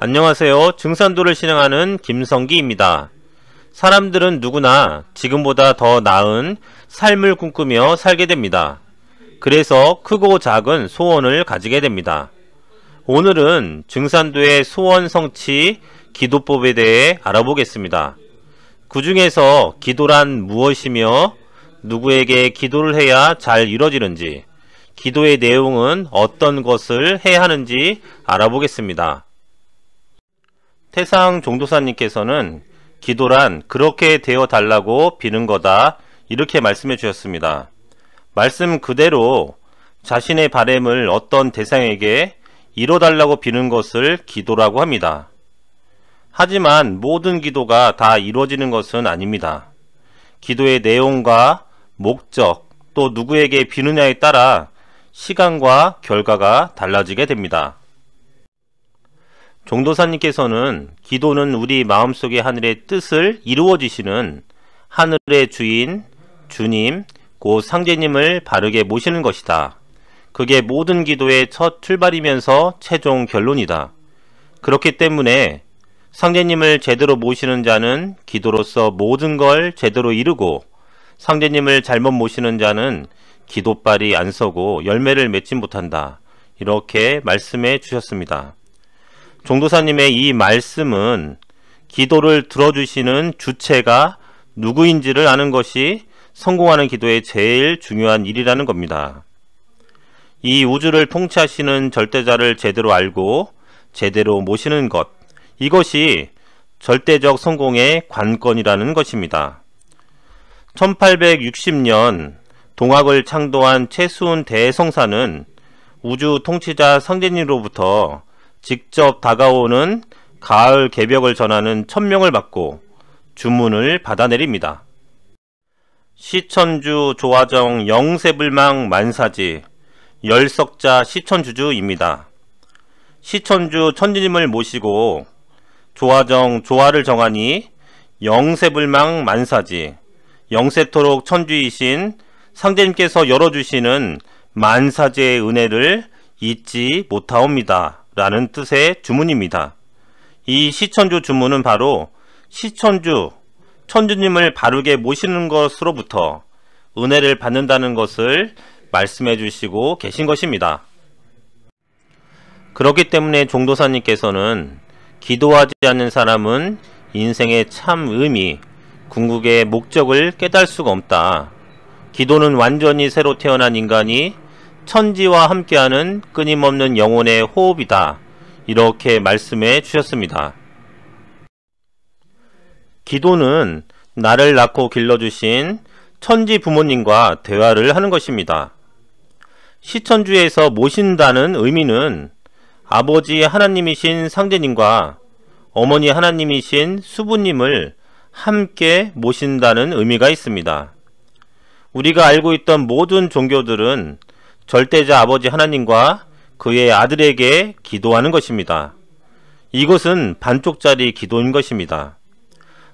안녕하세요. 증산도를 실행하는 김성기입니다. 사람들은 누구나 지금보다 더 나은 삶을 꿈꾸며 살게 됩니다. 그래서 크고 작은 소원을 가지게 됩니다. 오늘은 증산도의 소원 성취 기도법에 대해 알아보겠습니다. 그 중에서 기도란 무엇이며 누구에게 기도를 해야 잘 이루어지는지, 기도의 내용은 어떤 것을 해야 하는지 알아보겠습니다. 태상 종도사님께서는 기도란 그렇게 되어 달라고 비는 거다, 이렇게 말씀해 주셨습니다. 말씀 그대로 자신의 바램을 어떤 대상에게 이뤄달라고 비는 것을 기도라고 합니다. 하지만 모든 기도가 다 이루어지는 것은 아닙니다. 기도의 내용과 목적, 또 누구에게 비느냐에 따라 시간과 결과가 달라지게 됩니다. 종도사님께서는 기도는 우리 마음속의 하늘의 뜻을 이루어지시는 하늘의 주인, 주님, 곧 상제님을 바르게 모시는 것이다. 그게 모든 기도의 첫 출발이면서 최종 결론이다. 그렇기 때문에 상제님을 제대로 모시는 자는 기도로서 모든 걸 제대로 이루고, 상제님을 잘못 모시는 자는 기도발이 안 서고 열매를 맺지 못한다. 이렇게 말씀해 주셨습니다. 종도사님의 이 말씀은 기도를 들어주시는 주체가 누구인지를 아는 것이 성공하는 기도의 제일 중요한 일이라는 겁니다. 이 우주를 통치하시는 절대자를 제대로 알고 제대로 모시는 것, 이것이 절대적 성공의 관건이라는 것입니다. 1860년 동학을 창도한 최수훈 대성사는 우주 통치자 상제님으로부터 직접 다가오는 가을 개벽을 전하는 천명을 받고 주문을 받아내립니다. 시천주 조화정 영세불망 만사지 열석자 시천주주입니다. 시천주 천주님을 모시고 조화정 조화를 정하니 영세불망 만사지 영세토록 천주이신 상제님께서 열어주시는 만사제의 은혜를 잊지 못하옵니다 라는 뜻의 주문입니다. 이 시천주 주문은 바로 시천주 천주님을 바르게 모시는 것으로부터 은혜를 받는다는 것을 말씀해 주시고 계신 것입니다. 그렇기 때문에 종도사님께서는 기도하지 않는 사람은 인생의 참 의미, 궁극의 목적을 깨달을 수가 없다. 기도는 완전히 새로 태어난 인간이 천지와 함께하는 끊임없는 영혼의 호흡이다. 이렇게 말씀해 주셨습니다. 기도는 나를 낳고 길러주신 천지 부모님과 대화를 하는 것입니다. 시천주에서 모신다는 의미는 아버지 하나님이신 상제님과 어머니 하나님이신 수부님을 함께 모신다는 의미가 있습니다. 우리가 알고 있던 모든 종교들은 절대자 아버지 하나님과 그의 아들에게 기도하는 것입니다. 이것은 반쪽짜리 기도인 것입니다.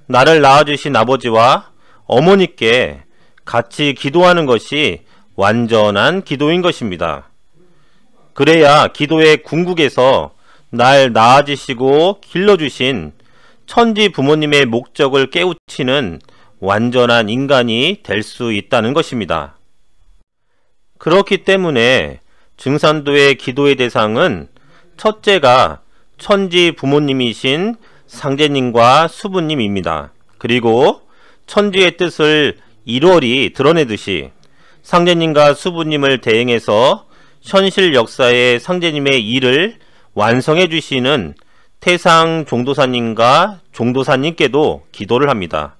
나를 낳아주신 아버지와 어머니께 같이 기도하는 것이 완전한 기도인 것입니다. 그래야 기도의 궁극에서 날 낳아주시고 길러주신 천지 부모님의 목적을 깨우치는 완전한 인간이 될 수 있다는 것입니다. 그렇기 때문에 증산도의 기도의 대상은 첫째가 천지 부모님이신 상제님과 수부님입니다. 그리고 천지의 뜻을 일월이 드러내듯이 상제님과 수부님을 대행해서 현실 역사의 상제님의 일을 완성해 주시는 태상 종도사님과 종도사님께도 기도를 합니다.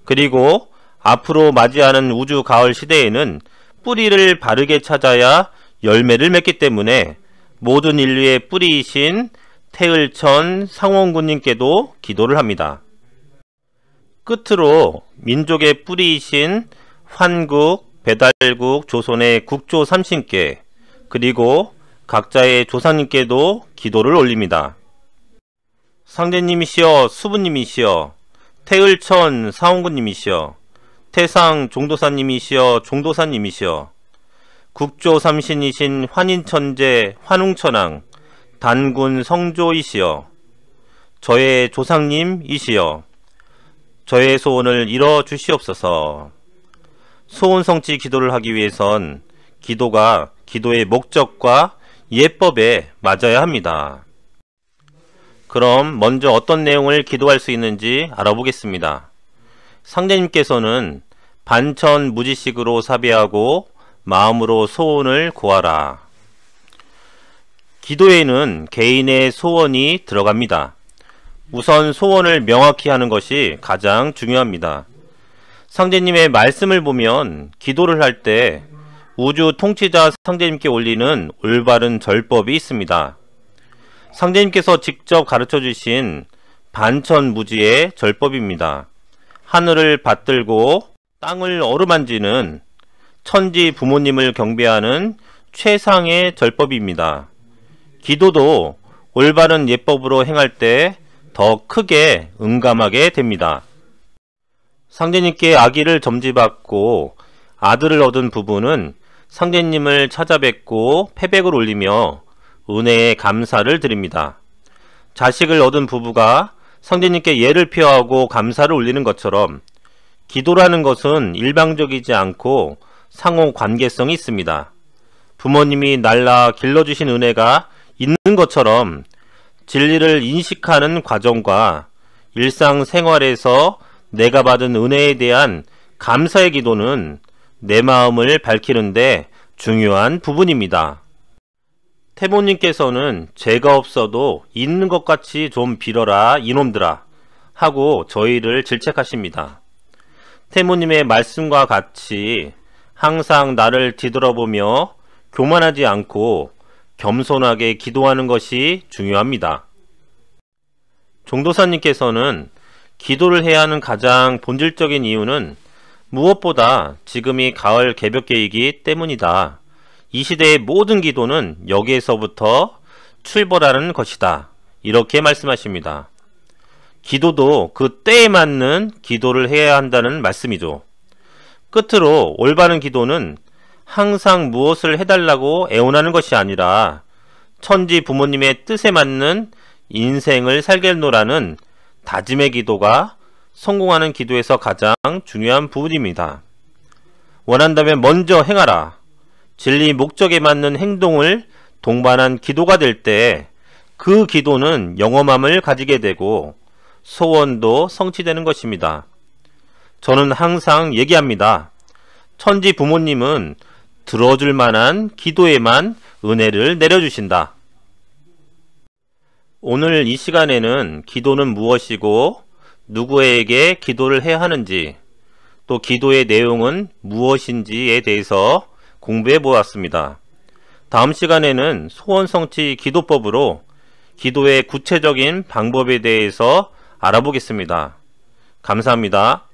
그리고 앞으로 맞이하는 우주 가을 시대에는 뿌리를 바르게 찾아야 열매를 맺기 때문에 모든 인류의 뿌리이신 태을천 상원군님께도 기도를 합니다. 끝으로 민족의 뿌리이신 환국, 배달국, 조선의 국조 삼신께, 그리고 각자의 조상님께도 기도를 올립니다. 상제님이시여, 수부님이시여, 태을천 상원군님이시여, 태상 종도사님이시여, 종도사님이시여, 국조 삼신이신 환인천재 환웅천왕 단군 성조이시여, 저의 조상님이시여 저의 소원을 이뤄 주시옵소서. 소원 성취 기도를 하기 위해선 기도가 기도의 목적과 예법에 맞아야 합니다. 그럼 먼저 어떤 내용을 기도할 수 있는지 알아보겠습니다. 상제님께서는 반천무지식으로 사배하고 마음으로 소원을 고하라. 기도에는 개인의 소원이 들어갑니다. 우선 소원을 명확히 하는 것이 가장 중요합니다. 상제님의 말씀을 보면 기도를 할 때 우주 통치자 상제님께 올리는 올바른 절법이 있습니다. 상제님께서 직접 가르쳐 주신 반천무지의 절법입니다. 하늘을 받들고 땅을 어루만지는 천지 부모님을 경배하는 최상의 절법입니다. 기도도 올바른 예법으로 행할 때 더 크게 응감하게 됩니다. 상제님께 아기를 점지받고 아들을 얻은 부부는 상제님을 찾아뵙고 패백을 올리며 은혜의 감사를 드립니다. 자식을 얻은 부부가 상제님께 예를 표하고 감사를 올리는 것처럼 기도라는 것은 일방적이지 않고 상호 관계성이 있습니다. 부모님이 날라 길러주신 은혜가 있는 것처럼 진리를 인식하는 과정과 일상생활에서 내가 받은 은혜에 대한 감사의 기도는 내 마음을 밝히는데 중요한 부분입니다. 태모님께서는 죄가 없어도 있는 것 같이 좀 빌어라 이놈들아 하고 저희를 질책하십니다. 태모님의 말씀과 같이 항상 나를 뒤돌아보며 교만하지 않고 겸손하게 기도하는 것이 중요합니다. 종도사님께서는 기도를 해야 하는 가장 본질적인 이유는 무엇보다 지금이 가을 개벽계이기 때문이다. 이 시대의 모든 기도는 여기에서부터 출발하는 것이다. 이렇게 말씀하십니다. 기도도 그 때에 맞는 기도를 해야 한다는 말씀이죠. 끝으로 올바른 기도는 항상 무엇을 해달라고 애원하는 것이 아니라 천지 부모님의 뜻에 맞는 인생을 살겠노라는 다짐의 기도가 성공하는 기도에서 가장 중요한 부분입니다. 원한다면 먼저 행하라. 진리 목적에 맞는 행동을 동반한 기도가 될 때 그 기도는 영험함을 가지게 되고 소원도 성취되는 것입니다. 저는 항상 얘기합니다. 천지 부모님은 들어줄 만한 기도에만 은혜를 내려주신다. 오늘 이 시간에는 기도는 무엇이고 누구에게 기도를 해야 하는지 또 기도의 내용은 무엇인지에 대해서 공부해 보았습니다. 다음 시간에는 소원성취 기도법으로 기도의 구체적인 방법에 대해서 알아보겠습니다. 감사합니다.